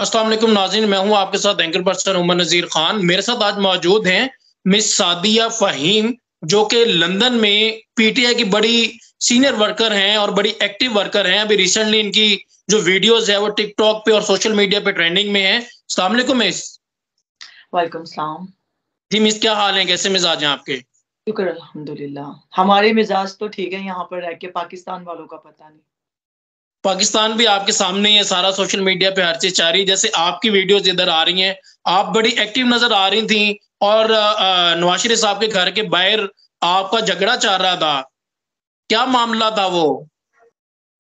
अस्सलाम वालेकुम नाज़रीन, मैं हूं आपके साथ एंकर पर्सन उमर नज़ीर खान। मेरे साथ आज मौजूद हैं मिस सादिया फ़हीम, जो कि लंदन में पीटीआई की बड़ी सीनियर वर्कर हैं और बड़ी एक्टिव वर्कर हैं। अभी रिसेंटली इनकी जो वीडियोस है वो टिकटॉक पे और सोशल मीडिया पे ट्रेंडिंग में है। अस्सलाम वालेकुम मिस। वालेकुम सलाम। जी मिस, क्या हाल है, कैसे मिजाज हैं आपके? शुक्र अल्हम्दुलिल्लाह, हमारे मिजाज तो ठीक है, यहाँ पर रह के पाकिस्तान वालों का पता नहीं। पाकिस्तान भी आपके सामने ही है, सारा सोशल मीडिया पे हर चीज आ रही है। जैसे आपकी वीडियोस इधर आ रही हैं, आप बड़ी एक्टिव नजर आ रही थी और नवाज शरीफ साहब के घर के बाहर आपका झगड़ा चल रहा था। क्या मामला था वो?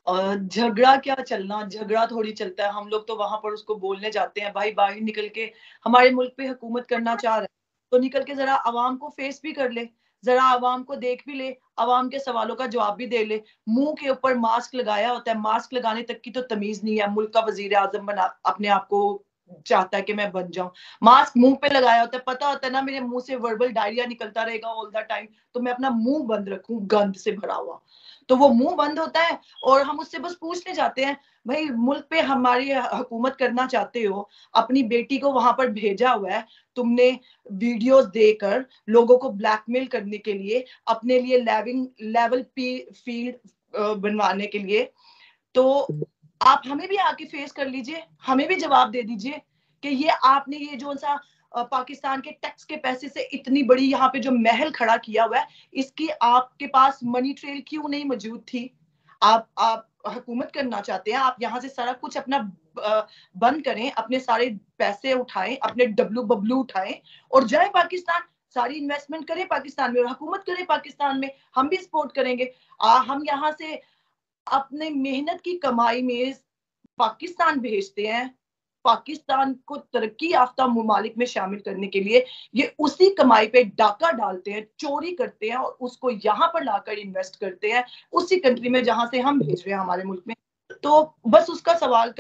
झगड़ा क्या चलना, झगड़ा थोड़ी चलता है। हम लोग तो वहां पर उसको बोलने जाते हैं, भाई बाहर निकल के हमारे मुल्क पे हुकूमत करना चाह रहा है तो निकल के जरा आवाम को फेस भी कर ले, जरा आवाम को देख भी ले, आवाम के सवालों का जवाब भी दे ले। मुंह के ऊपर मास्क लगाया होता है, मास्क लगाने तक की तो तमीज नहीं है। मुल्क का वजीर आजम बना अपने आप को चाहता है कि मैं बन जाऊं, मास्क मुंह पे लगाया होता है, पता होता है ना मेरे मुंह से वर्बल डायरिया निकलता रहेगा ऑल द टाइम, तो मैं अपना मुंह बंद रखूं गंद से भरा हुआ। तो वो मुंह बंद होता है और हम उससे बस पूछने जाते हैं, भाई मुल्क पे हमारी हुकूमत करना चाहते हो, अपनी बेटी को वहां पर भेजा हुआ है तुमने वीडियोस देकर लोगों को ब्लैकमेल करने के लिए, अपने लिए लेवल फील्ड बनवाने के लिए। तो आप हमें भी आके फेस कर लीजिए, हमें भी जवाब दे दीजिए कि ये आपने ये जो सा पाकिस्तान के टैक्स के पैसे से इतनी बड़ी यहाँ पे जो महल खड़ा किया हुआ है, इसकी आपके पास मनी ट्रेल क्यों नहीं मौजूद थी? आप हुकूमत करना चाहते हैं, आप यहाँ से सारा कुछ अपना बंद करें, अपने सारे पैसे उठाएं, अपने डब्लू बबलू उठाएं और जाए पाकिस्तान, सारी इन्वेस्टमेंट करें पाकिस्तान में और हुकूमत करें पाकिस्तान में। हम भी सपोर्ट करेंगे। हम यहाँ से अपने मेहनत की कमाई में पाकिस्तान भेजते हैं, पाकिस्तान को तरक्की याफ्ता ममालिक में शामिल करने के लिए। ये उसी कमाई पे डाका डालते हैं, चोरी करते हैं और उसको यहाँ पर लाकर इन्वेस्ट करते हैं, उसी कंट्री में जहां से हम भेज रहे हैं हमारे मुल्क में। तो बस उस सवाल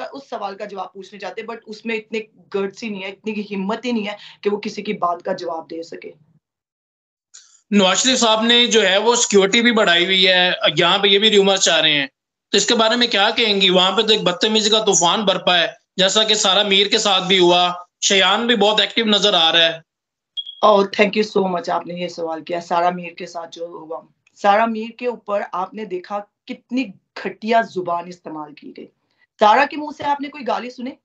का जवाब पूछने चाहते हैं, बट उसमें इतने गट्स ही नहीं है, इतनी हिम्मत ही नहीं है कि वो किसी की बात का जवाब दे सके। नवाज शरीफ साहब ने जो है वो सिक्योरिटी भी बढ़ाई हुई है, यहाँ पे ये भी रूमर्स आ रहे हैं, तो इसके बारे में क्या कहेंगी? वहां पे तो एक बदतमीजी का तूफान बरपा है, जैसा कि सारा मीर के साथ भी हुआ। शयान भी बहुत एक्टिव नजर आ रहा है। और थैंक यू सो मच, आपने ये सवाल किया। सारा मीर के साथ जो हुआ, सारा मीर के ऊपर आपने देखा कितनी घटिया जुबान इस्तेमाल की गई। सारा के मुंह से आपने कोई गाली सुने?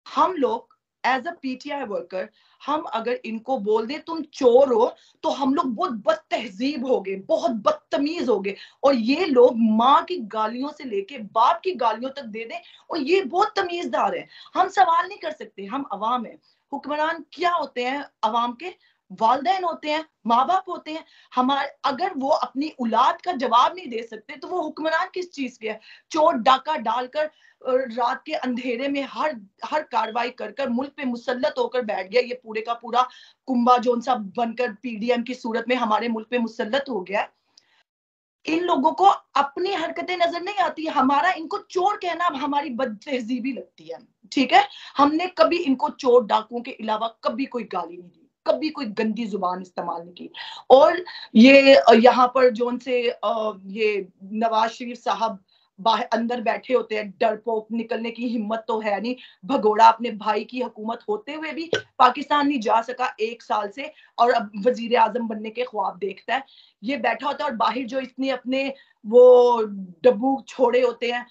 हम लोग एज अ पीटीआई वर्कर, हम अगर इनको बोल दें तुम चोर हो, तो हम लोग बहुत बदतहजीब हो गए, बहुत बदतमीज हो गए। और ये लोग माँ की गालियों से लेके बाप की गालियों तक दे दें और ये बहुत तमीजदार है। हम सवाल नहीं कर सकते, हम अवाम है। हुक्मरान क्या होते हैं? अवाम के वालदैन होते हैं, माँ बाप होते हैं हमारे। अगर वो अपनी औलाद का जवाब नहीं दे सकते तो वो हुक्मरान किस चीज के है? चोर डाका डालकर रात के अंधेरे में हर हर कार्रवाई कर कर मुल्क पे मुसल्लत होकर बैठ गया। ये पूरे का पूरा कुंभा जोन सा बनकर पीडीएम की सूरत में हमारे मुल्क पे मुसल्लत हो गया है। इन लोगों को अपनी हरकतें नजर नहीं आती, हमारा इनको चोर कहना अब हमारी बदतहजीबी लगती है। ठीक है, हमने कभी इनको चोर डाकुओं के अलावा कभी कोई गाली नहीं दी, कभी कोई गंदी जुबान इस्तेमाल नहीं की। और ये यहाँ पर जोन से ये नवाज शरीफ साहब बाहर अंदर बैठे होते हैं, डरपोक, निकलने की हिम्मत तो है नहीं। भगोड़ा अपने भाई की हुकूमत होते हुए भी पाकिस्तान नहीं जा सका 1 साल से, और अब वजीर आजम बनने के ख्वाब देखता है। ये बैठा होता है और बाहर जो इतने अपने वो डब्बू छोड़े होते हैं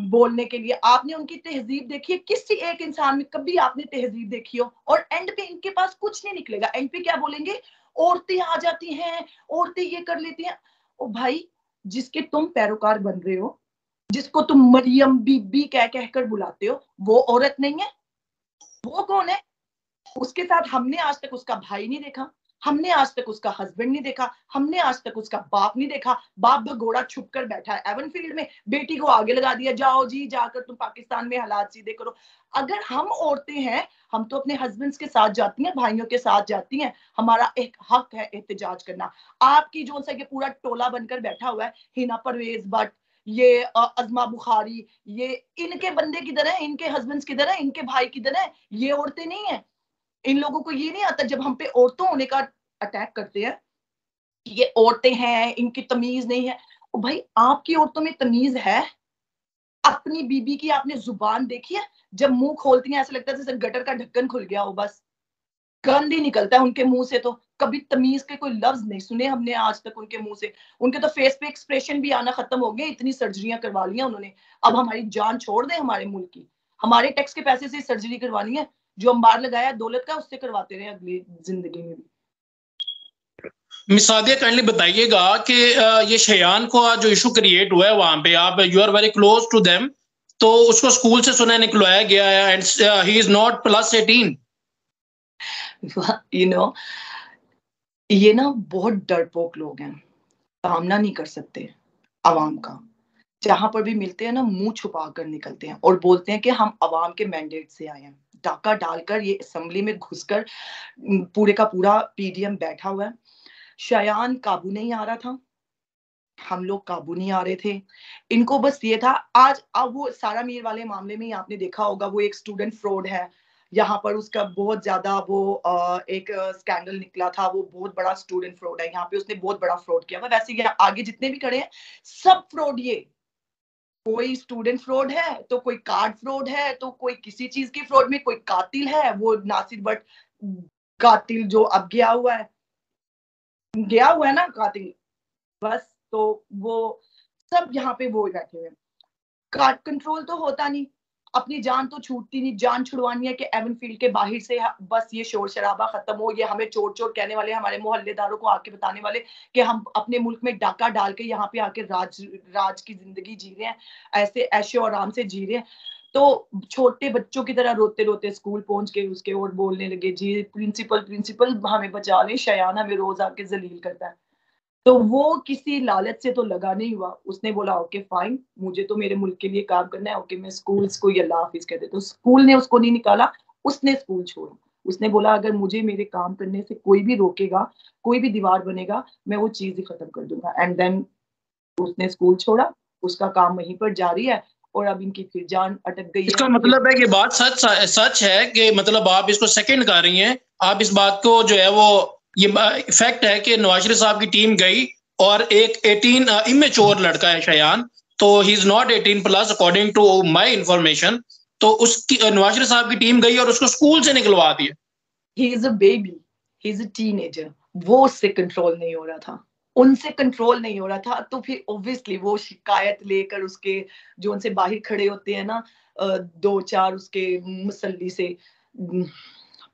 बोलने के लिए। आपने उनकी तहजीब देखी है? किसी एक इंसान में कभी आपने तहजीब देखी हो? और एंड पे इनके पास कुछ नहीं निकलेगा। एंड पे क्या बोलेंगे? औरतें आ जाती हैं, औरतें ये कर लेती हैं। ओ भाई, जिसके तुम पैरोकार बन रहे हो, जिसको तुम मरियम बीबी कह कहकर बुलाते हो, वो औरत नहीं है? वो कौन है? उसके साथ हमने आज तक उसका भाई नहीं देखा, हमने आज तक उसका हस्बैंड नहीं देखा, हमने आज तक उसका बाप नहीं देखा। बाप भगोड़ा छुप कर बैठा है एवन फील्ड में, बेटी को आगे लगा दिया, जाओ जी जाकर तुम पाकिस्तान में हालात सीधे करो। अगर हम औरतें हैं, हम तो अपने हस्बैंड के साथ जाती हैं, भाइयों के साथ जाती हैं, हमारा एक हक है एहतजाज करना। आपकी जो सा ये पूरा टोला बनकर बैठा हुआ है, हिना परवेज भट्ट, ये अजमा बुखारी, ये इनके बंदे किधर है? इनके हस्बैंड किधर है? इनके भाई किधर है? ये औरतें नहीं है? इन लोगों को ये नहीं आता जब हम पे औरतों होने का अटैक करते हैं, ये औरतें हैं, इनकी तमीज नहीं है। ओ भाई, आपकी औरतों में तमीज है? अपनी बीबी की आपने जुबान देखी है? जब मुंह खोलती हैं ऐसा लगता है जैसे गटर का ढक्कन खुल गया हो, बस गंद ही निकलता है उनके मुंह से। तो कभी तमीज के कोई लफ्ज नहीं सुने हमने आज तक उनके मुंह से। उनके तो फेस पे एक्सप्रेशन भी आना खत्म हो गए, इतनी सर्जरियां करवा लिया उन्होंने। अब हमारी जान छोड़ दें हमारे मुल्क की, हमारे टैक्स के पैसे से सर्जरी करवानी है, जो अंबार लगाया दौलत का उससे करवाते रहे अगली जिंदगी में भी। मिस सादिया काइंडली बताइएगा कि ये शयान को जो इशू क्रिएट हुआ है वहां पे, आप you are very close to them, तो उसको स्कूल से सुना निकलवाया गया है and he is not +18। You know, ये ना बहुत डरपोक लोग हैं, सामना नहीं कर सकते आवाम का। जहां पर भी मिलते हैं ना मुंह छुपा कर निकलते हैं और बोलते हैं कि हम अवाम के मैंडेट से आए हैं। डाका डालकर ये असेंबली में घुसकर पूरे का पूरा पीडीएम बैठा हुआ है। शयान काबू नहीं आ रहा था, हम लोग काबू नहीं आ रहे थे। इनको बस ये था आज, अब वो सारा मीर वाले मामले में ही आपने देखा होगा, वो एक स्टूडेंट फ्रॉड है। यहाँ पर उसका बहुत ज्यादा वो एक स्कैंडल निकला था, वो बहुत बड़ा स्टूडेंट फ्रॉड है। यहाँ पे उसने बहुत बड़ा फ्रॉड किया हुआ। वैसे ये आगे जितने भी खड़े हैं सब फ्रॉड, ये कोई स्टूडेंट फ्रॉड है तो कोई कार्ड फ्रॉड है तो कोई किसी चीज की फ्रॉड में, कोई कातिल है वो नासिर भट्ट कातिल जो अब गया हुआ है ना कातिल, बस। तो वो सब यहाँ पे वो बैठे हुए। कार्ड कंट्रोल तो होता नहीं, अपनी जान तो छूटती नहीं। जान छुड़वानी है कि एवन फील्ड के बाहर से बस ये शोर शराबा खत्म हो। ये हमें चोर चोर कहने वाले, हमारे मोहल्लेदारों को आके बताने वाले कि हम अपने मुल्क में डाका डाल के यहाँ पे आके राज की जिंदगी जी रहे हैं, ऐसे ऐशो आराम से जी रहे हैं। तो छोटे बच्चों की तरह रोते रोते स्कूल पहुंच के उसके और बोलने लगे, जी प्रिंसिपल प्रिंसिपल हमें बचा लें, शयान हमें रोज आके जलील करता है। तो वो किसी लालच से तो लगा नहीं हुआ, उसने बोला ओके फाइन, मुझे तो मेरे मुल्क के लिए काम करना है, ओके मैं स्कूल को अल्लाह हाफिज कह दे। तो स्कूल ने उसको नहीं निकाला, उसने स्कूल छोड़ा। उसने बोला अगर मुझे मेरे काम करने से कोई भी रोकेगा, कोई भी दीवार बनेगा, मैं वो चीज ही खत्म कर दूंगा। एंड देन उसने स्कूल छोड़ा, उसका काम वहीं पर जारी है और अब इनकी फिर जान अटक गई इसका है। मतलब है कि बात सच सच है कि मतलब आप इसको सेकंड कर रही हैं, आप इस बात को जो है वो ये फैक्ट है कि नवाज शरीफ साहब की टीम गई और एक 18 इमेच्योर लड़का है शयान, तो he is not 18+ according to my information, तो उसकी नवाज शरीफ साहब की टीम गई और उसको स्कूल से निकलवा दिया। He is a baby, he is a teenager, वो उससे कंट्रोल नहीं हो रहा था, उनसे कंट्रोल नहीं हो रहा था। तो फिर ऑब्वियसली वो शिकायत लेकर उसके जो उनसे बाहर खड़े होते हैं ना, दो चार उसके मुसल्ली से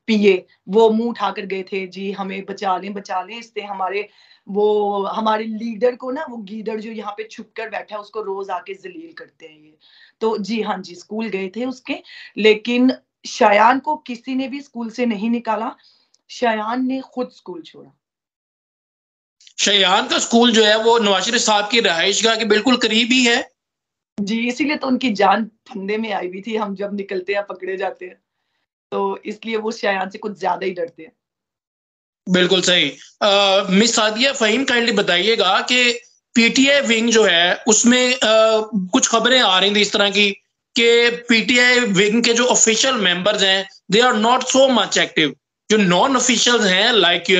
पिए, वो मुंह उठाकर गए थे, जी हमें बचा लें इससे, हमारे वो हमारे लीडर को ना, वो गीदड़ जो यहाँ पे छुप कर बैठा है उसको रोज आके जलील करते हैं ये। तो जी हाँ जी, स्कूल गए थे उसके, लेकिन शयान को किसी ने भी स्कूल से नहीं निकाला, शयान ने खुद स्कूल छोड़ा। शयान का स्कूल जो है वो नवाज शरीफ साहब की रहायशगाह के बिल्कुल करीब ही है। जी, इसीलिए तो उनकी जान फंदे में आई हुई थी। हम जब निकलते हैं पकड़े जाते हैं, तो इसलिए वो शयान से कुछ ज्यादा ही डरते हैं। बिल्कुल सही। मिस सादिया फहीम काइंडली बताइएगा कि पीटीआई विंग जो है उसमें कुछ खबरें आ रही थी इस तरह की कि पीटीआई विंग के जो ऑफिशियल मेंबर्स हैं they are not so much active, जो नॉन ऑफिशियल्स हैं like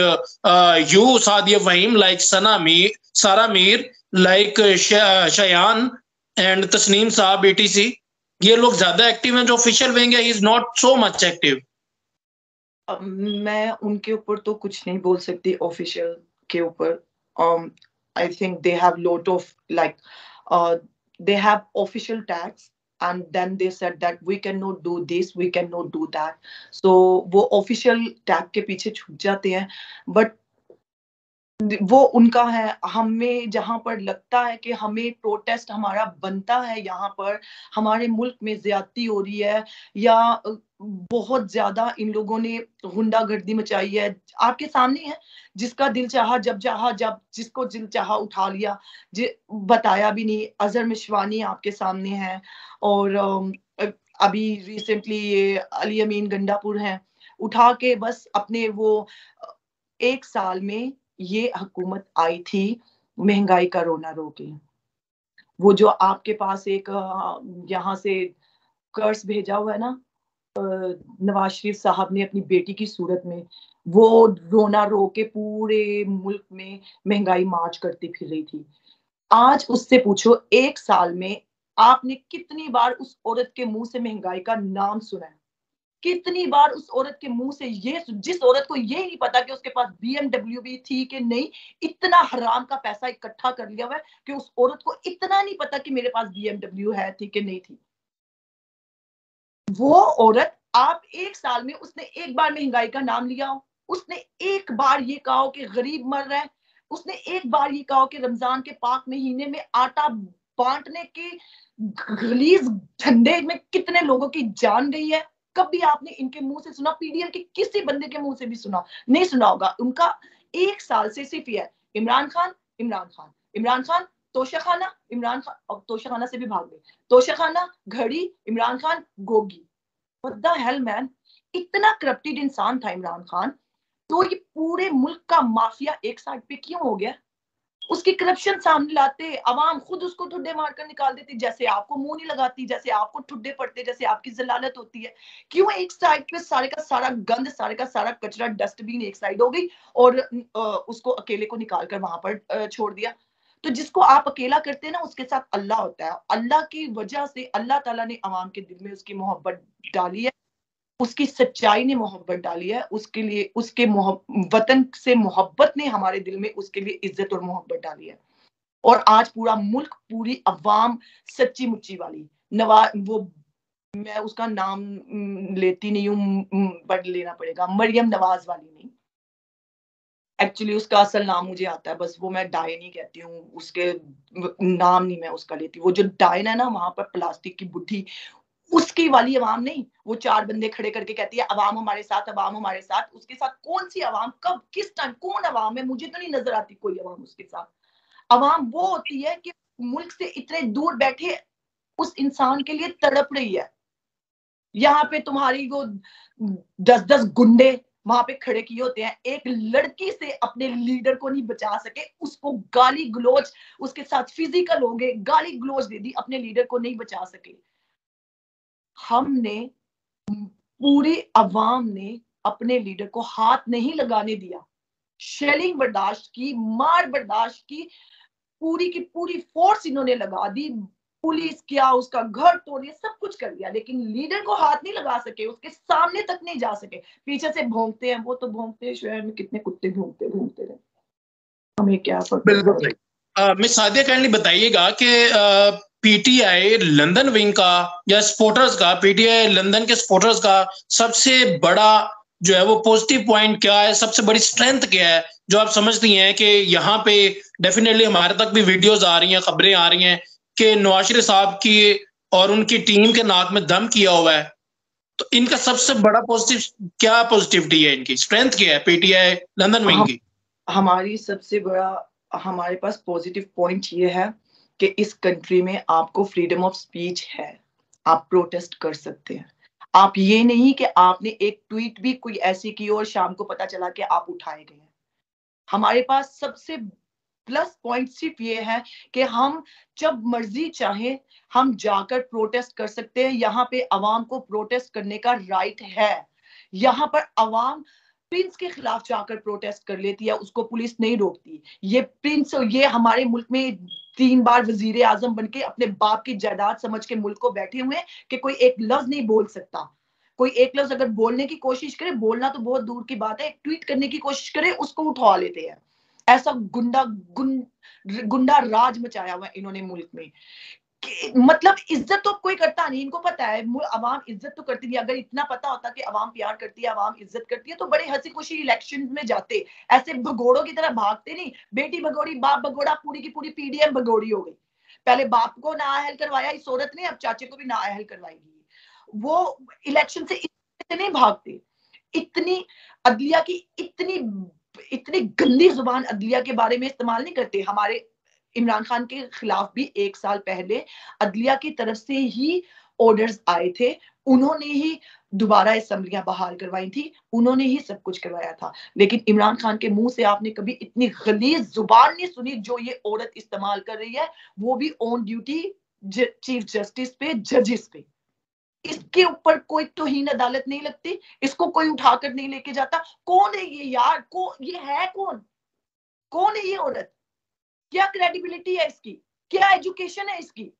you Sadia Faheem, like Sara Mir, like Shayan and Tasneem साहब एटीसी, ये लोग ज्यादा एक्टिव हैं। जो ऑफिशियल विंग है is not so much active. मैं उनके ऊपर तो कुछ नहीं बोल सकती ऑफिशियल के ऊपर। I think they have lot of like they have official tags and then they said that we cannot do this, we cannot do that, so वो official tag के पीछे छुप जाते हैं। but वो उनका है, हमें जहां पर लगता है कि हमें प्रोटेस्ट हमारा बनता है, यहाँ पर हमारे मुल्क में ज्यादती हो रही है या बहुत ज्यादा इन लोगों ने गुंडागर्दी मचाई है, आपके सामने है। जिसका दिल चाहा जब चाहा, जब जिसको दिल चाहा उठा लिया, बताया भी नहीं। अजहर मिशवानी आपके सामने है और अभी रिसेंटली ये अली अमीन गंडापुर हैं, उठा के बस अपने वो एक साल में ये हुकूमत आई थी महंगाई का रोना रोके। वो जो आपके पास एक यहाँ से कर्ज भेजा हुआ है ना नवाज शरीफ साहब ने अपनी बेटी की सूरत में, वो रोना रो के पूरे मुल्क में महंगाई मार्च करती फिर रही थी। आज उससे पूछो एक साल में आपने कितनी बार उस औरत के मुंह से महंगाई का नाम सुना है? कितनी बार उस औरत के मुंह से ये, जिस औरत को ये नहीं पता कि उसके पास BMW भी थी कि नहीं, इतना हराम का पैसा इकट्ठा कर लिया हुआ है कि उस औरत को इतना नहीं पता कि मेरे पास BMW है थी कि नहीं थी। वो औरत, आप एक साल में उसने एक बार महंगाई का नाम लिया हो, उसने एक बार ये कहा हो कि गरीब मर रहा है, उसने एक बार ये कहा हो कि रमजान के पाक महीने में आटा बांटने के गलीज धंधे में कितने लोगों की जान गई है? कभी आपने इनके मुंह से सुना? पीडीएम के किसी बंदे के मुंह से भी सुना नहीं? सुना होगा। उनका एक साल से सिर्फ ये है, इमरान खान, इमरान खान, इमरान खान, तोशाखाना, इमरान खान, और तोशाखाना से भी भाग गए, तोशाखाना, घड़ी, Imran Khan, Gogi. What the hell man! इतना करप्टेड इंसान था इमरान खान, तो ये पूरे मुल्क का माफिया एक साइड पे क्यों हो गया? उसकी करप्शन सामने लाते, अवाम खुद उसको ठुड्डे मारकर निकाल देती, जैसे आपको मुंह नहीं लगाती, जैसे आपको ठुड्डे पड़ते, जैसे आपकी जलालत होती है। क्यों एक साइड पे सारे का सारा गंद, सारे का सारा कचरा, डस्टबिन एक साइड हो गई और उसको अकेले को निकाल कर वहां पर छोड़ दिया? तो जिसको आप अकेला करते हैं ना, उसके साथ अल्लाह होता है। अल्लाह की वजह से अल्लाह ताला ने अवाम के दिल में उसकी मोहब्बत डाली है, उसकी सच्चाई ने मोहब्बत डाली है, उसके लिए उसके वतन से मोहब्बत ने हमारे दिल में उसके लिए इज्जत और मोहब्बत डाली है। और आज पूरा मुल्क, पूरी अवाम सच्ची मुच्ची वाली नवाज, वो मैं उसका नाम लेती नहीं हूँ, बट लेना पड़ेगा, मरियम नवाज वाली नहीं, एक्चुअली उसका असल नाम मुझे आता है, बस वो मैं डायन ही कहती हूँ, उसके नाम नहीं मैं उसका लेती। वो जो डायन है ना, वहां पर प्लास्टिक की बुद्धि, उसकी वाली अवाम नहीं। वो चार बंदे खड़े करके कहती है अवाम हमारे साथ, अवाम हमारे साथ। उसके साथ कौन सी अवाम, कब, किस टाइम, कौन अवाम है? मुझे तो नहीं नजर आती कोई अवाम उसके साथ। अवाम वो होती है कि मुल्क से इतने दूर बैठे उस इंसान के लिए तड़प रही है। यहाँ पे तुम्हारी वो 10-10 गुंडे वहां पे खड़े किए होते हैं, एक लड़की से अपने लीडर को नहीं बचा सके, उसको गाली गलौज, उसके साथ फिजिकल हो गए, गाली गलौज दे दी, अपने लीडर को नहीं बचा सके। हमने, पूरी अवाम ने अपने लीडर को हाथ नहीं लगाने दिया, शेलिंग बर्दाश्त की, मार बर्दाश्त की, पूरी की पूरी फोर्स इन्होंने लगा दी, पुलिस किया, उसका घर तोड़िए, सब कुछ कर दिया, लेकिन लीडर को हाथ नहीं लगा सके, उसके सामने तक नहीं जा सके। पीछे से भौंकते हैं, वो तो भौंकते हैं, शहर में कितने कुत्ते भौंकते भौंकते रहे, हमें क्या फर्क बिल्कुल पड़ता है? सही। मिस सादिया काइंडली बताइएगा कि पीटीआई लंदन विंग का या सपोर्टर्स का, पीटीआई लंदन के सपोर्टर्स का सबसे बड़ा जो है वो पॉजिटिव पॉइंट क्या है, सबसे बड़ी स्ट्रेंथ क्या है जो आप समझती हैं कि यहाँ पे डेफिनेटली हमारे तक भी वीडियोस आ रही हैं, खबरें आ रही हैं कि नवाज शरीफ साहब की और उनकी टीम के नाक में दम किया हुआ है, तो इनका सबसे बड़ा पॉजिटिव क्या, पॉजिटिविटी है, इनकी स्ट्रेंथ क्या है पीटीआई लंदन विंग हम की? हमारी सबसे बड़ा, हमारे पास पॉजिटिव पॉइंट ये है कि इस कंट्री में आपको फ्रीडम ऑफ स्पीच है, आप प्रोटेस्ट कर सकते हैं। आप ये नहीं कि आपने एक ट्वीट भी कोई ऐसी की और शाम को पता चला कि आप उठाए गए हैं। हमारे पास सबसे प्लस पॉइंट सिर्फ ये है कि हम जब मर्जी चाहे हम जाकर प्रोटेस्ट कर सकते हैं। यहाँ पे अवाम को प्रोटेस्ट करने का राइट है। यहाँ पर अवाम प्रिंस के खिलाफ जाकर प्रोटेस्ट कर लेती है, उसको पुलिस नहीं रोकती। ये प्रिंस, ये हमारे मुल्क में 3 बार वजीर आजम बन के अपने बाप की जायदाद समझ के मुल्क को बैठे हुए हैं कि कोई एक लफ्ज नहीं बोल सकता। कोई एक लफ्ज अगर बोलने की कोशिश करे, बोलना तो बहुत दूर की बात है, एक ट्वीट करने की कोशिश करे, उसको उठा लेते हैं। ऐसा गुंडा राज मचाया हुआ है इन्होंने मुल्क में मतलब इज्जत तो कोई करता नहीं। इनको पता है अवाम इज्जत तो करती नहीं। अगर इतना पता होता कि अवाम प्यार करती है, अवाम इज्जत करती है, तो बड़े हंसी खुशी इलेक्शन में जाते, ऐसे भगोड़ों की तरह भागते नहीं। बेटी भगोड़ी, बाप भगोड़ा, पूरी की पूरी पीडीएम भगोड़ी हो गई। पहले बाप को नाअहल करवाया इस औरत ने, अब चाचे को भी नाअहल करवाएगी। वो इलेक्शन से इतने भागते, इतनी अदलिया की इतनी इतनी गंदी जुबान अदलिया के बारे में इस्तेमाल नहीं करते। हमारे इमरान खान के खिलाफ भी 1 साल पहले अदलिया की तरफ से ही ऑर्डर्स आए थे, उन्होंने ही दोबारा असेंबलियां बहाल करवाई थी, उन्होंने ही सब कुछ करवाया था। लेकिन इमरान खान के मुंह से आपने कभी इतनी गलीज जुबान नहीं सुनी जो ये औरत इस्तेमाल कर रही है, वो भी ऑन ड्यूटी चीफ जस्टिस पे, जजेस पे। इसके ऊपर कोई तौहीन अदालत नहीं लगती, इसको कोई उठाकर नहीं लेके जाता। कौन है ये यार? ये है कौन? कौन है ये औरत? क्या क्रेडिबिलिटी है इसकी? क्या एजुकेशन है इसकी?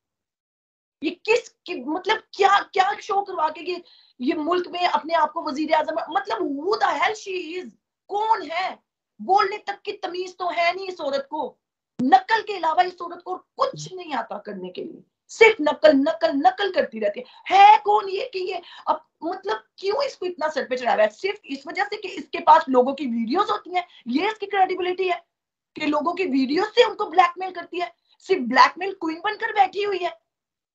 ये मतलब क्या क्या शो करवा के कि ये मुल्क में अपने आप को वजीर आजम, मतलब who the hell she is, कौन है? बोलने तक की तमीज तो है नहीं इस औरत को। नकल के अलावा इस औरत को कुछ नहीं आता करने के लिए, सिर्फ नकल नकल नकल करती रहती है कौन ये कि ये अब मतलब क्यों इसको इतना सर पे चढ़ा हुआ है? सिर्फ इस वजह से कि इसके पास लोगों की वीडियोस होती हैं, ये इसकी क्रेडिबिलिटी है कि लोगों की वीडियोस से उनको ब्लैकमेल करती है, सिर्फ ब्लैकमेल क्वीन बनकर बैठी हुई है।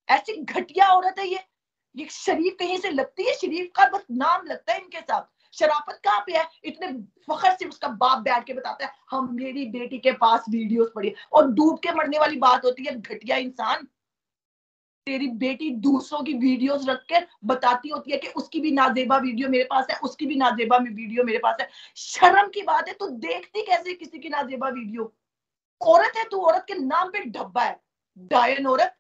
ऐसी घटिया औरत है ये शरीफ कहीं से लगती है? शरीफ का बस नाम लगता है इनके साथ, शराफत कहाँ पे है? इतने फखर से उसका बाप बैठ के बताता है हम मेरी बेटी के पास वीडियोस पड़ी, और डूब के मरने वाली बात होती है। घटिया इंसान, तेरी बेटी दूसरों की वीडियोस रख कर बताती होती है कि उसकी भी नाजेबा वीडियो मेरे पास है, उसकी भी नाजेबा वीडियो मेरे पास है। शर्म की बात है, तू देखती कैसे किसी की नाजेबा वीडियो? औरत है तू, औरत के नाम पे ढब्बा है, डायन औरत।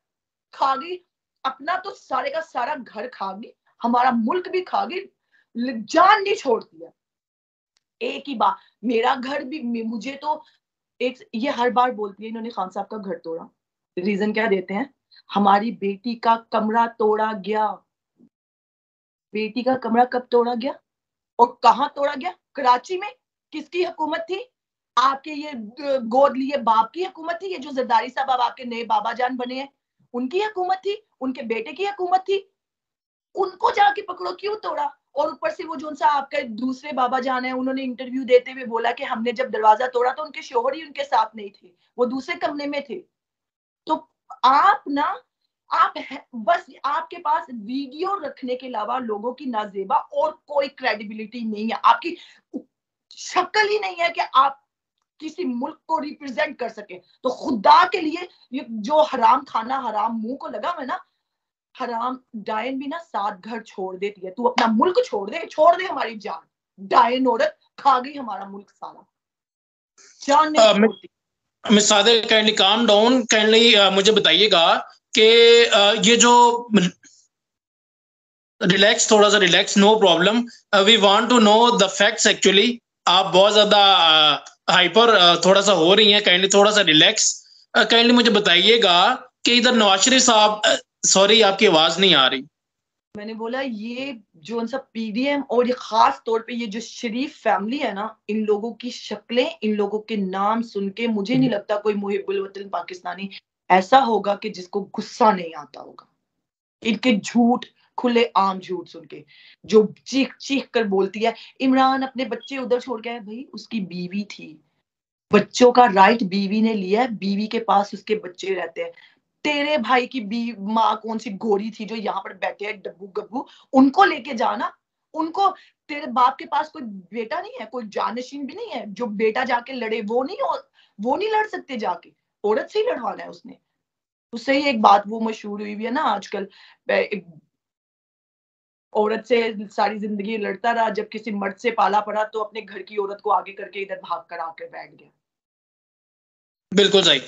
खा गई अपना तो सारे का सारा घर, खा गई हमारा मुल्क भी खा गई, जान नहीं छोड़ती है। एक ही बात, मेरा घर भी, मुझे तो एक ये हर बार बोलती है इन्होंने खान साहब का घर तोड़ा। रीजन क्या देते हैं? हमारी बेटी का कमरा तोड़ा गया। बेटी का कमरा कब तोड़ा गया और कहां तोड़ा गया? कराची में। किसकी हुकूमत थी? आपके ये गोद लिए बाप की हुकूमत थी। ये जो जरदारी साहब अब आपके नए बाबा जान बने हैं, उनकी हुकूमत थी, उनके बेटे की हुकूमत थी। उनको जाके पकड़ो, क्यों तोड़ा? और ऊपर से वो जो सा आपके दूसरे बाबा जान है, उन्होंने इंटरव्यू देते हुए बोला कि हमने जब दरवाजा तोड़ा तो उनके शोहर ही उनके साथ नहीं थे, वो दूसरे कमरे में थे। तो आप ना, बस आपके पास वीडियो रखने के अलावा लोगों की नाजेबा और कोई क्रेडिबिलिटी नहीं है। आपकी शक्ल ही नहीं है कि आप किसी मुल्क को रिप्रेजेंट कर सके। तो खुदा के लिए ये जो हराम खाना हराम मुंह को लगा हुआ है ना, हराम डायन भी ना 7 घर छोड़ देती है। तू अपना मुल्क छोड़ दे हमारी जान। डायन औरत खा गई हमारा मुल्क सारा, जान नहीं छोड़ती। Miss Sadir, kindly calm down, kindly मुझे बताइएगा कि ये जो रिलैक्स, थोड़ा सा relax, no problem, we want to know the facts actually. आप बहुत ज्यादा हाइपर थोड़ा सा हो रही हैं, काइंडली थोड़ा सा रिलैक्स। काइंडली मुझे बताइएगा कि इधर नवाज शरीफ साहब, सॉरी आपकी आवाज नहीं आ रही। मैंने बोला ये जो उनसा पीडीएम और ये खास तौर पे ये जो शरीफ फैमिली है ना, इन लोगों की शक्लें, इन लोगों के नाम सुन के मुझे नहीं लगता कोई मुहिब्बुल वतन पाकिस्तानी ऐसा होगा कि जिसको गुस्सा नहीं आता होगा। इनके झूठ, खुले आम झूठ सुन के, जो चीख चीख कर बोलती है इमरान अपने बच्चे उधर छोड़ गया है। भाई उसकी बीवी थी, बच्चों का राइट बीवी ने लिया है, बीवी के पास उसके बच्चे रहते हैं। तेरे भाई की माँ कौन सी गोरी थी जो यहाँ पर बैठे हैं डब्बू गब्बू, उनको लेके जाना। उनको, तेरे बाप के पास कोई बेटा नहीं है, कोई जानशीन भी नहीं है जो बेटा जाके लड़े? वो नहीं लड़ सकते जाके, औरत से ही लड़वाना है उसने। उससे ही एक बात वो मशहूर हुई है ना आजकल, औरत से सारी जिंदगी लड़ता रहा, जब किसी मर्द से पाला पड़ा तो अपने घर की औरत को आगे करके इधर भाग कर आकर बैठ गया। बिल्कुल सही।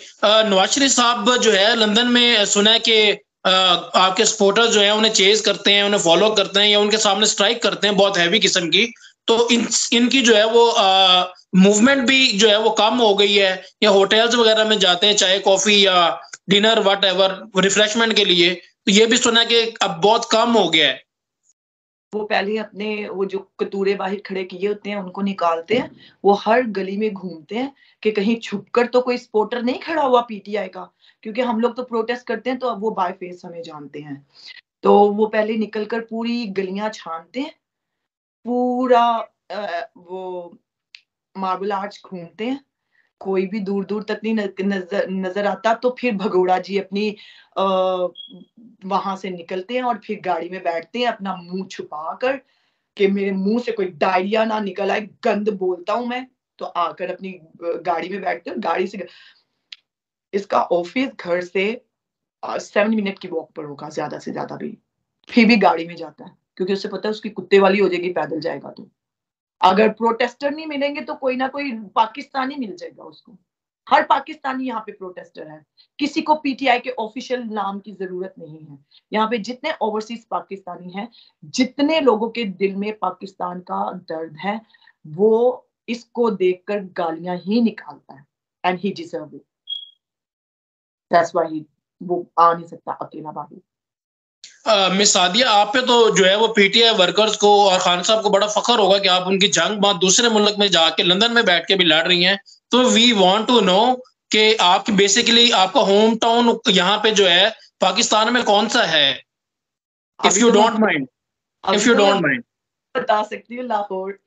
नवाज शरीफ साहब जो है लंदन में, सुना है कि आपके सपोर्टर्स जो है उन्हें चेज करते हैं, उन्हें फॉलो करते हैं या उनके सामने स्ट्राइक करते हैं बहुत हैवी किस्म की। तो इनकी जो है वो मूवमेंट भी जो है वो कम हो गई है, या होटल्स वगैरह में जाते हैं चाय कॉफी या डिनर वट एवर रिफ्रेशमेंट के लिए, तो ये भी सुना है कि अब बहुत कम हो गया है। वो पहले अपने वो जो कतूरे बाहर खड़े किए होते हैं उनको निकालते हैं, वो हर गली में घूमते हैं कि कहीं छुपकर तो कोई सपोर्टर नहीं खड़ा हुआ पीटीआई का, क्योंकि हम लोग तो प्रोटेस्ट करते हैं तो अब वो बाय फेस हमें जानते हैं। तो वो पहले निकलकर पूरी गलियां छानते हैं, पूरा वो मार्बल आर्च घूमते हैं, कोई भी दूर दूर तक नहीं नजर आता। तो फिर भगोड़ा जी अपनी वहां से निकलते हैं और फिर गाड़ी में बैठते हैं अपना मुंह छुपा कर कि मेरे मुंह से कोई डायरिया ना निकल आए, गंद बोलता हूं मैं। तो आकर अपनी गाड़ी में बैठते हैं, गाड़ी से, इसका ऑफिस घर से 7 मिनट की वॉक पर होगा ज्यादा से ज्यादा भी, फिर भी गाड़ी में जाता है क्योंकि उससे पता है उसकी कुत्ते वाली हो जाएगी पैदल जाएगा तो। अगर प्रोटेस्टर नहीं मिलेंगे तो कोई ना कोई पाकिस्तानी मिल जाएगा उसको। हर पाकिस्तानी यहाँ पे प्रोटेस्टर है, किसी को पीटीआई के ऑफिशियल नाम की जरूरत नहीं है। यहाँ पे जितने ओवरसीज पाकिस्तानी हैं, जितने लोगों के दिल में पाकिस्तान का दर्द है, वो इसको देखकर गालियां ही निकालता है। And he deserve it, that's why वो आ नहीं सकता अकेला बाहर। मिस सादिया, आप पे तो जो है वो पीटीआई वर्कर्स को और खान साहब को बड़ा फख्र होगा कि आप उनकी जंग बात दूसरे मुल्क में जाके लंदन में बैठ के भी लड़ रही हैं। तो वी वांट टू नो कि आपकी बेसिकली आपका होम टाउन यहाँ पे जो है पाकिस्तान में कौन सा है, इफ अभी यू तो मैं डोंट माइंड, अभी इफ यू तो मैं डोंट माइंड। बता सकती हूँ, लाहौर।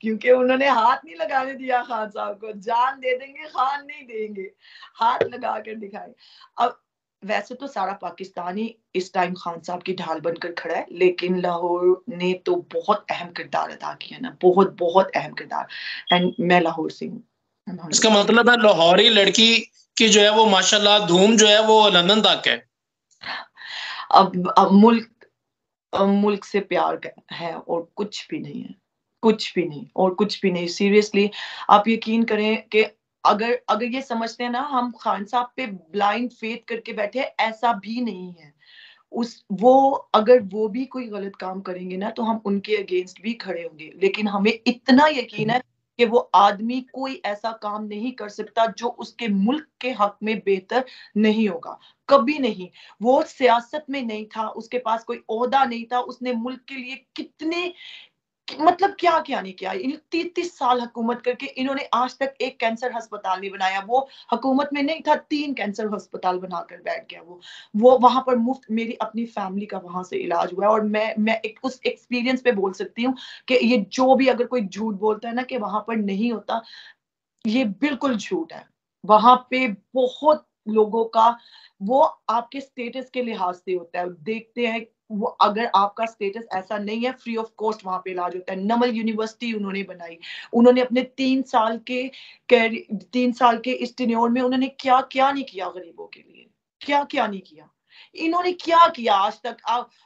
क्योंकि उन्होंने हाथ नहीं लगाने दिया खान साहब को। जान दे देंगे, खान नहीं देंगे, हाथ लगा कर दिखाए। अब वैसे तो सारा पाकिस्तान ही इस टाइम खान साहब की ढाल बनकर खड़ा है, लेकिन लाहौर ने तो बहुत अहम किरदार अदा किया ना, बहुत बहुत अहम किरदार। एंड मैं लाहौर से हूँ, इसका अल्हम्दुलिल्लाह। मतलब है लाहौरी लड़की की जो है वो माशाल्लाह धूम जो है वो लंदन तक है। अब मुल्क से प्यार है और कुछ भी नहीं है, कुछ भी नहीं और कुछ भी नहीं। सीरियसली आप यकीन करें कि अगर अगर ये समझते हैं ना हम खान साहब पे ब्लाइंड फेथ करके बैठे हैं, ऐसा भी नहीं है। उस वो अगर वो भी कोई गलत काम करेंगे ना तो हम उनके अगेंस्ट भी खड़े होंगे, लेकिन हमें इतना यकीन है कि वो आदमी कोई ऐसा काम नहीं कर सकता जो उसके मुल्क के हक में बेहतर नहीं होगा, कभी नहीं। वो सियासत में नहीं था, उसके पास कोई ओहदा नहीं था, उसने मुल्क के लिए कितने मतलब क्या क्या नहीं किया। इन 33 साल हुकूमत करके इन्होंने आज तक एक कैंसर अस्पताल नहीं बनाया। वो हुकूमत में नहीं था, 3 कैंसर अस्पताल बनाकर बैठ गया। वो वहां पर मुफ्त मेरी अपनी फैमिली का वहां से इलाज हुआ है। और मैं एक उस एक्सपीरियंस पे बोल सकती हूँ कि ये जो भी अगर कोई झूठ बोलता है ना कि वहां पर नहीं होता, ये बिल्कुल झूठ है। वहां पे बहुत लोगों का वो आपके स्टेटस के लिहाज से होता है, देखते हैं। वो अगर आपका स्टेटस ऐसा नहीं है, फ्री ऑफ कॉस्ट वहां पे इलाज होता है। नमल यूनिवर्सिटी उन्होंने बनाई। उन्होंने अपने 3 साल के इस टेन्योर में उन्होंने क्या क्या नहीं किया गरीबों के लिए, क्या क्या नहीं किया। इन्होंने क्या किया आज तक?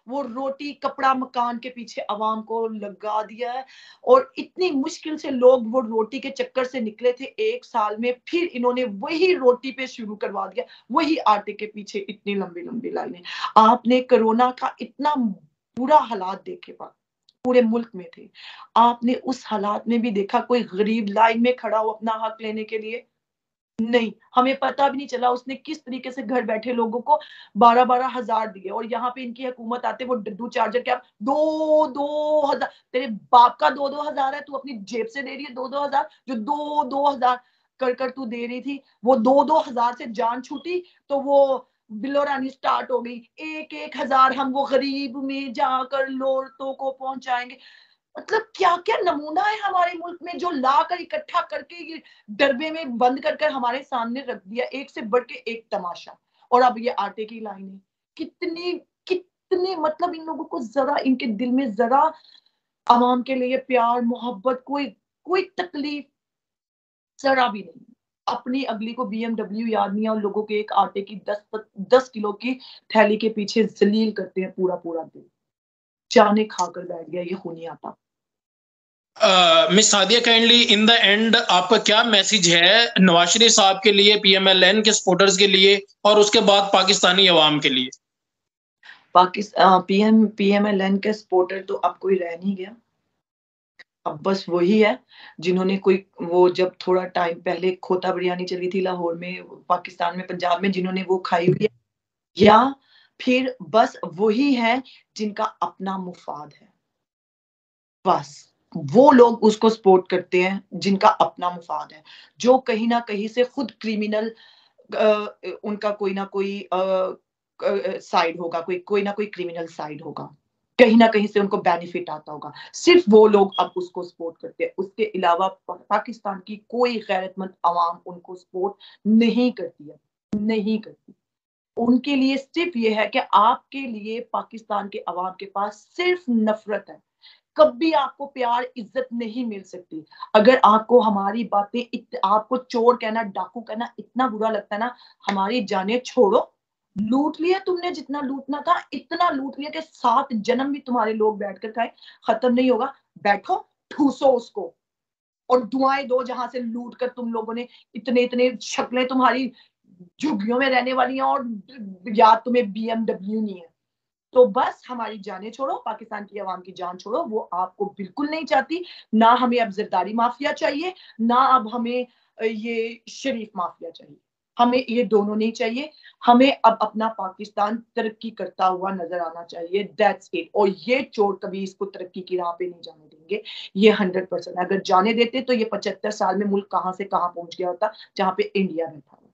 वो रोटी कपड़ा मकान के पीछे आवाम को लगा दिया है। और इतनी मुश्किल से लोग वो रोटी के चक्कर से निकले थे 1 साल में, फिर इन्होंने वही रोटी पे शुरू करवा दिया, वही आटे के पीछे इतनी लंबी लंबी लाइनें। आपने कोरोना का इतना बुरा हालात देखे पूरे मुल्क में थे, आपने उस हालात में भी देखा कोई गरीब लाइन में खड़ा हो अपना हक लेने के लिए? नहीं, हमें पता भी नहीं चला उसने किस तरीके से घर बैठे लोगों को 12-12 हजार दिए। और यहाँ पे इनकी हुकूमत आते वो डड्डू चार्जर के आप 2-2 हजार, तेरे बाप का 2-2 हजार है, तू अपनी जेब से दे रही है 2-2 हजार। जो 2-2 हजार कर कर तू दे रही थी, वो 2-2 हजार से जान छूटी तो वो बिलो रानी स्टार्ट हो गई। 1-1 हजार हम वो गरीब में जाकर लोरतों को पहुंचाएंगे। मतलब क्या क्या नमूना है हमारे मुल्क में, जो लाकर इकट्ठा करके ये डरबे में बंद कर कर हमारे सामने रख दिया, एक से बढ़ के एक तमाशा। और अब ये आटे की लाइनें, कितनी कितने मतलब इन लोगों को जरा इनके दिल में जरा आवाम के लिए प्यार मोहब्बत, कोई कोई तकलीफ जरा भी नहीं। अपनी अगली को बीएमडब्ल्यू याद नहीं है और लोगों के एक आटे की 10 किलो की थैली के पीछे जलील करते हैं पूरा पूरा दिन। जाने खाकर बैठ गया ये खूनी आटा। Miss Sadia, kindly in the end आपका क्या मैसेज है नवाज शरीफ साहब के लिए, पीएमएलएन के सपोर्टर्स के लिए और उसके बाद पाकिस्तानी अवाम के लिए? पाकिस्तान पीएमएलएन के सपोर्टर तो अब कोई रह नहीं गया। अब बस वही है जिन्होंने कोई वो जब थोड़ा टाइम पहले खोता बिरयानी चली थी लाहौर में, पाकिस्तान में, पंजाब में, जिन्होंने वो खाई हुई है, या फिर बस वही है जिनका अपना मुफाद है। बस वो लोग उसको सपोर्ट करते हैं जिनका अपना मुफाद है, जो कहीं ना कहीं से खुद क्रिमिनल, उनका कोई ना कोई साइड होगा, कोई कोई ना कोई क्रिमिनल साइड होगा, कहीं ना कहीं से उनको बेनिफिट आता होगा। सिर्फ वो लोग अब उसको सपोर्ट करते हैं, उसके अलावा पाकिस्तान की कोई गैरतमंद आवाम उनको सपोर्ट नहीं करती है, नहीं करती। उनके लिए सिर्फ ये है कि आपके लिए पाकिस्तान के अवाम के पास सिर्फ नफरत है। कभी आपको प्यार इज्जत नहीं मिल सकती। अगर आपको हमारी बातें आपको चोर कहना, डाकू कहना इतना बुरा लगता है ना, हमारी जाने छोड़ो। लूट लिया तुमने, जितना लूटना था इतना लूट लिया कि 7 जन्म भी तुम्हारे लोग बैठकर खाए, खत्म नहीं होगा। बैठो, ठूसो उसको और दुआएं दो जहां से लूट कर तुम लोगों ने इतने इतने शक्लें तुम्हारी झुग्गियों में रहने वाली हैं, और याद तुम्हें बीएमडब्ल्यू नहीं है। तो बस हमारी जाने छोड़ो, पाकिस्तान की आवाम की जान छोड़ो, वो आपको बिल्कुल नहीं चाहती। ना हमें अब जरदारी माफिया चाहिए, ना अब हमें ये शरीफ माफिया चाहिए। हमें ये दोनों नहीं चाहिए। हमें अब अपना पाकिस्तान तरक्की करता हुआ नजर आना चाहिए, दैट्स इट। और ये चोर कभी इसको तरक्की की राह पे नहीं जाने देंगे, ये 100%। अगर जाने देते तो ये 75 साल में मुल्क कहां से कहां पहुंच गया होता, जहां पे इंडिया बैठा हुआ।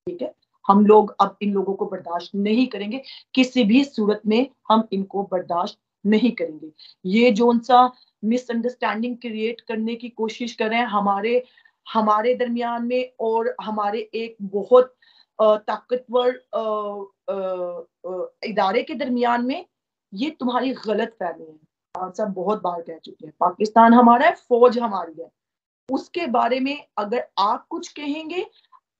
ठीक है, हम लोग अब इन लोगों को बर्दाश्त नहीं करेंगे, किसी भी सूरत में हम इनको बर्दाश्त नहीं करेंगे। ये जो सा मिसअंडरस्टैंडिंग क्रिएट करने की कोशिश कर रहे हैं हमारे हमारे दरमियान में और हमारे एक बहुत ताकतवर इदारे के दरमियान में, ये तुम्हारी गलत फहमी है। आप सब बहुत बार कह चुके हैं, पाकिस्तान हमारा है, फौज हमारी है। उसके बारे में अगर आप कुछ कहेंगे,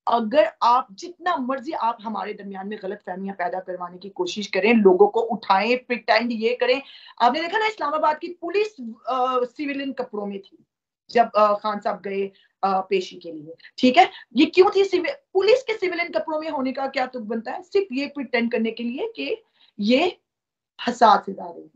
अगर आप जितना मर्जी आप हमारे दरमियान में गलत फहमियां पैदा करवाने की कोशिश करें, लोगों को उठाएं, प्रिटेंड ये करें। आपने देखा ना इस्लामाबाद की पुलिस सिविलियन कपड़ों में थी जब खान साहब गए पेशी के लिए। ठीक है, ये क्यों थी? पुलिस के सिविलियन कपड़ों में होने का क्या तुक बनता है? सिर्फ ये प्रिटेंड करने के लिए कि ये हसास इदारे हैं,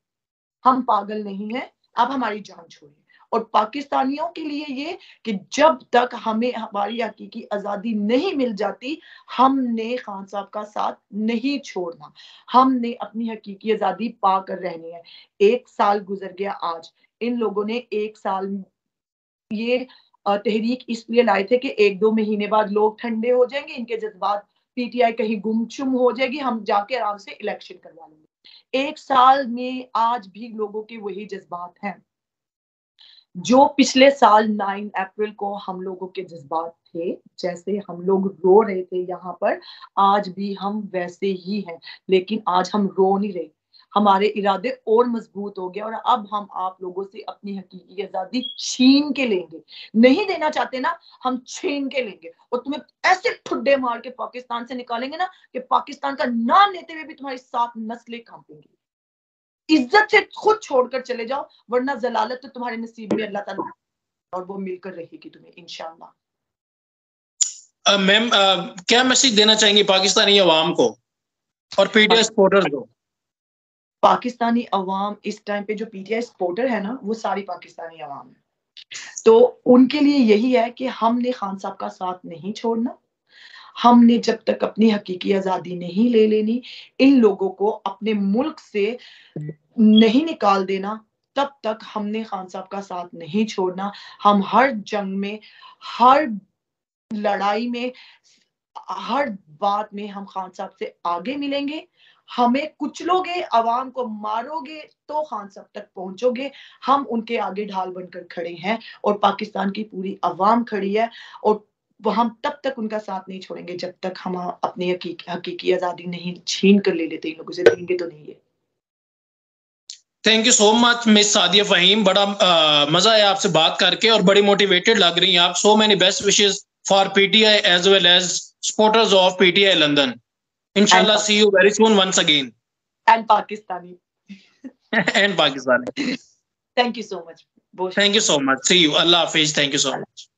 हम पागल नहीं हैं, आप हमारी जान छोड़िए। और पाकिस्तानियों के लिए ये कि जब तक हमें हमारी हकीकी आजादी नहीं मिल जाती, हमने खान साहब का साथ नहीं छोड़ना, हमने अपनी हकीकी आजादी पा कर रहनी है। 1 साल गुजर गया आज, इन लोगों ने 1 साल ये तहरीक इसलिए लाए थे कि 1-2 महीने बाद लोग ठंडे हो जाएंगे, इनके जज्बात, पीटीआई कहीं गुमसुम हो जाएगी, हम जाके आराम से इलेक्शन करवा लेंगे। 1 साल में आज भी लोगों के वही जज्बात हैं जो पिछले साल 9 अप्रैल को हम लोगों के जज्बात थे। जैसे हम लोग रो रहे थे यहाँ पर, आज भी हम वैसे ही हैं, लेकिन आज हम रो नहीं रहे, हमारे इरादे और मजबूत हो गए और अब हम आप लोगों से अपनी हकीकी आजादी छीन के लेंगे। नहीं देना चाहते ना, हम छीन के लेंगे और तुम्हें ऐसे ठुड्डे मार के पाकिस्तान से निकालेंगे ना कि पाकिस्तान का नाम लेते हुए भी तुम्हारी 7 नस्लें कांपेंगी। इज्जत से खुद छोड़कर चले जाओ, वरना जलालत तो तुम्हारे नसीब में अल्लाह ताला, और वो मिलकर रहेगी तुम्हें इंशाल्लाह। मैम, क्या मैसेज देना चाहेंगे पाकिस्तानी अवाम को और पीटीआई सपोर्टर्स को? पाकिस्तानी अवाम इस टाइम पे जो पीटीआई सपोर्टर है ना, वो सारी पाकिस्तानी अवाम है, तो उनके लिए यही है कि हमने खान साहब का साथ नहीं छोड़ना, हमने जब तक अपनी हकीकी आजादी नहीं ले लेनी, इन लोगों को अपने मुल्क से नहीं निकाल देना, तब तक हमने खान साहब का साथ नहीं छोड़ना। हम हर जंग में, हर लड़ाई में, हर बात में हम खान साहब से आगे मिलेंगे। हमें कुचलोगे, आवाम को मारोगे तो खान साहब तक पहुंचोगे। हम उनके आगे ढाल बनकर खड़े हैं और पाकिस्तान की पूरी आवाम खड़ी है, और हम तब तक उनका साथ नहीं छोड़ेंगे जब तक हम अपनी हकीकी आजादी नहीं छीन कर ले लेते। इन लोगों से देंगे तो नहीं है। Thank you so much miss Sadia Faheem, बड़ा मजा आया आपसे बात करके और बड़ी मोटिवेटेड लग रही हैं आप। So many best wishes for PTI as well as supporters of PTI London. इंशाल्लाह see you very soon once again. And Pakistani and Pakistani. Thank you so much. Thank you so much, see you, अल्लाह हाफिज, thank you so much.